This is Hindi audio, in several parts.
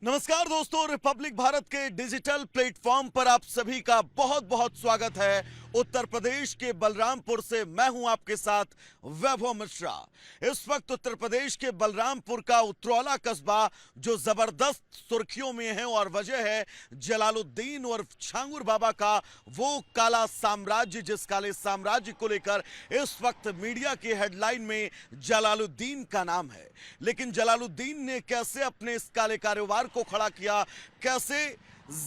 नमस्कार दोस्तों, रिपब्लिक भारत के डिजिटल प्लेटफॉर्म पर आप सभी का बहुत बहुत स्वागत है। उत्तर प्रदेश के बलरामपुर से मैं हूं आपके साथ वैभव मिश्रा। इस वक्त उत्तर प्रदेश के बलरामपुर का उतरौला कस्बा जो जबरदस्त सुर्खियों में है और वजह है जलालुद्दीन और छांगुर बाबा का वो काला साम्राज्य, जिस काले साम्राज्य को लेकर इस वक्त मीडिया की हेडलाइन में जलालुद्दीन का नाम है। लेकिन जलालुद्दीन ने कैसे अपने इस काले कारोबार को खड़ा किया, कैसे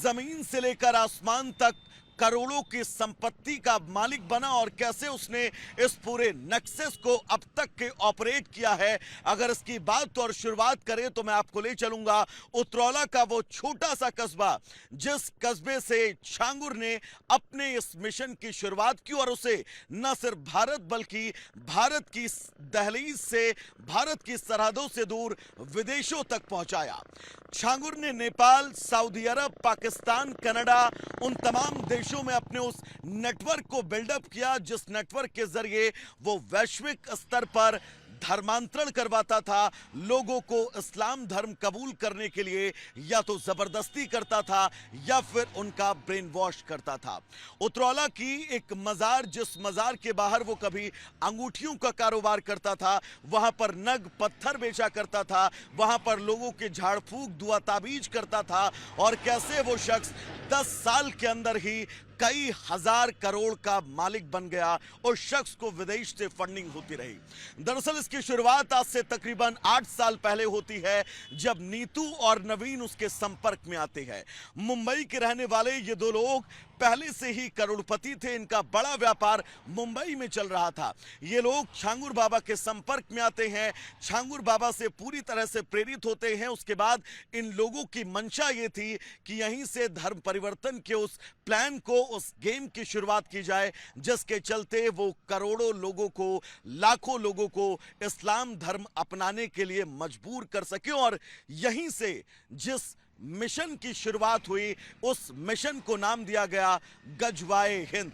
जमीन से लेकर आसमान तक करोड़ों की संपत्ति का मालिक बना और कैसे उसने इस पूरे नक्शेस को अब तक के ऑपरेट किया है, अगर इसकी बात और शुरुआत करें तो मैं आपको ले चलूंगा उतरौला का वो छोटा सा कस्बा जिस कस्बे से छांगुर ने अपने इस मिशन की शुरुआत की और उसे न सिर्फ भारत बल्कि भारत की दहलीज से, भारत की सरहदों से दूर विदेशों तक पहुंचाया। छांगुर ने नेपाल, सऊदी अरब, पाकिस्तान, कनाडा, उन तमाम देशों में अपने उस नेटवर्क को बिल्डअप किया जिस नेटवर्क के जरिए वो वैश्विक स्तर पर धर्मांतरण करवाता था। लोगों को इस्लाम धर्म कबूल करने के लिए या तो जबरदस्ती करता था या फिर उनका ब्रेन वॉश करता था। उतरौला की एक मजार, जिस मजार के बाहर वो कभी अंगूठियों का कारोबार करता था, वहां पर नग पत्थर बेचा करता था, वहां पर लोगों के झाड़ फूक, दुआ ताबीज करता था और कैसे वो शख्स 10 साल के अंदर ही कई हजार करोड़ का मालिक बन गया। उस शख्स को विदेश से फंडिंग होती रही। दरअसल इसकी शुरुआत आज से तकरीबन 8 साल पहले होती है जब नीतू और नवीन उसके संपर्क में आते हैं। मुंबई के रहने वाले ये दो लोग पहले से ही करोड़पति थे, इनका बड़ा व्यापार मुंबई में चल रहा था। ये लोग छांगुर बाबा के संपर्क में आते हैं, छांगुर बाबा से पूरी तरह से प्रेरित होते हैं। उसके बाद इन लोगों की मंशा ये थी कि यहीं से धर्म परिवर्तन के उस प्लान को, उस गेम की शुरुआत की जाए जिसके चलते वो करोड़ों लोगों को, लाखों लोगों को इस्लाम धर्म अपनाने के लिए मजबूर कर सके। और यहीं से जिस मिशन की शुरुआत हुई उस मिशन को नाम दिया गया गजवाए हिंद।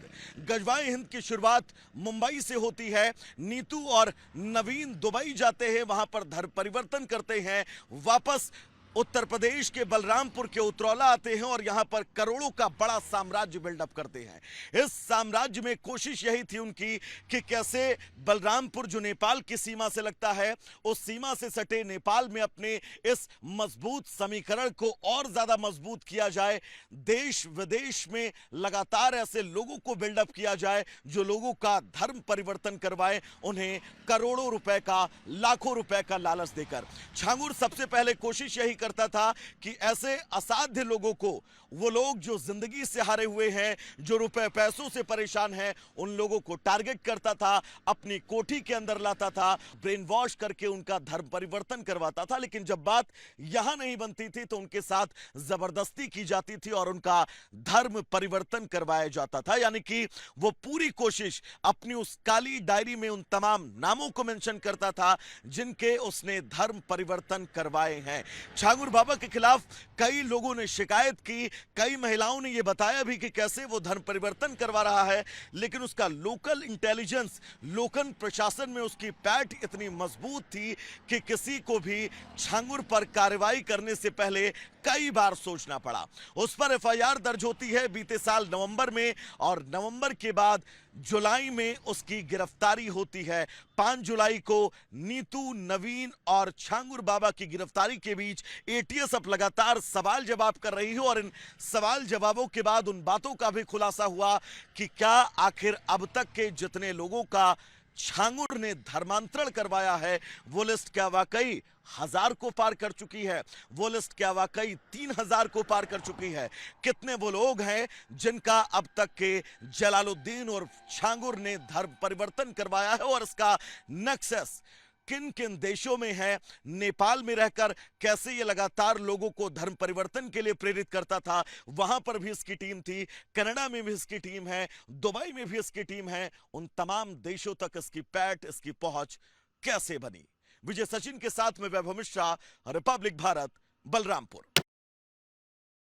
गजवाए हिंद की शुरुआत मुंबई से होती है। नीतू और नवीन दुबई जाते हैं, वहां पर धर्म परिवर्तन करते हैं, वापस उत्तर प्रदेश के बलरामपुर के उतरौला आते हैं और यहां पर करोड़ों का बड़ा साम्राज्य बिल्डअप करते हैं। इस साम्राज्य में कोशिश यही थी उनकी कि कैसे बलरामपुर जो नेपाल की सीमा से लगता है, उस सीमा से सटे नेपाल में अपने इस मजबूत समीकरण को और ज्यादा मजबूत किया जाए। देश विदेश में लगातार ऐसे लोगों को बिल्डअप किया जाए जो लोगों का धर्म परिवर्तन करवाए, उन्हें करोड़ों रुपए का, लाखों रुपए का लालच देकर। छांगुर सबसे पहले कोशिश यही करता था कि ऐसे असाध्य लोगों को, वो लोग जो जिंदगी से हारे हुए हैं, जो रुपए पैसों से परेशान हैं, उन लोगों को टारगेट करता था, अपनी कोठी के अंदर लाता था, ब्रेन वॉश करके उनका धर्म परिवर्तन करवाता था। लेकिन जब बात यहां नहीं बनती थी तो उनके साथ जबरदस्ती की जाती थी और उनका धर्म परिवर्तन करवाया जाता था। यानी कि वो पूरी कोशिश अपनी उस काली डायरी में उन तमाम नामों को मेंशन करता था जिनके उसने धर्म परिवर्तन करवाए हैं। छांगुर बाबा के खिलाफ कई लोगों ने शिकायत की, कई महिलाओं ने यह बताया भी कि कैसे वो धर्म परिवर्तन करवा रहा है, लेकिन उसका लोकल इंटेलिजेंस, लोकल प्रशासन में उसकी पैठ इतनी मजबूत थी कि किसी को भी छांगुर पर कार्रवाई करने से पहले कई बार सोचना पड़ा। उस पर एफआईआर दर्ज होती है बीते साल नवंबर में और नवंबर के बाद जुलाई में उसकी गिरफ्तारी होती है। 5 जुलाई को नीतू, नवीन और छांगुर बाबा की गिरफ्तारी के बीच एटीएस अब लगातार सवाल जवाब कर रही है और इन सवाल जवाबों के बाद उन बातों का भी खुलासा हुआ कि क्या आखिर अब तक के जितने लोगों का छांगुर ने धर्मांतरण करवाया है वो लिस्ट क्या वाकई 1000 को पार कर चुकी है, वो लिस्ट क्या वाकई 3000 को पार कर चुकी है। कितने वो लोग हैं जिनका अब तक के जलालुद्दीन और छांगुर ने धर्म परिवर्तन करवाया है और इसका नक्शेस किन किन देशों में है। नेपाल में रहकर कैसे ये लगातार लोगों को धर्म परिवर्तन के लिए प्रेरित करता था, वहां पर भी इसकी टीम थी, कनाडा में भी इसकी टीम है, दुबई में भी इसकी टीम है। उन तमाम देशों तक इसकी पैठ, इसकी पहुंच कैसे बनी। विजय सचिन के साथ में वैभव मिश्रा, रिपब्लिक भारत, बलरामपुर।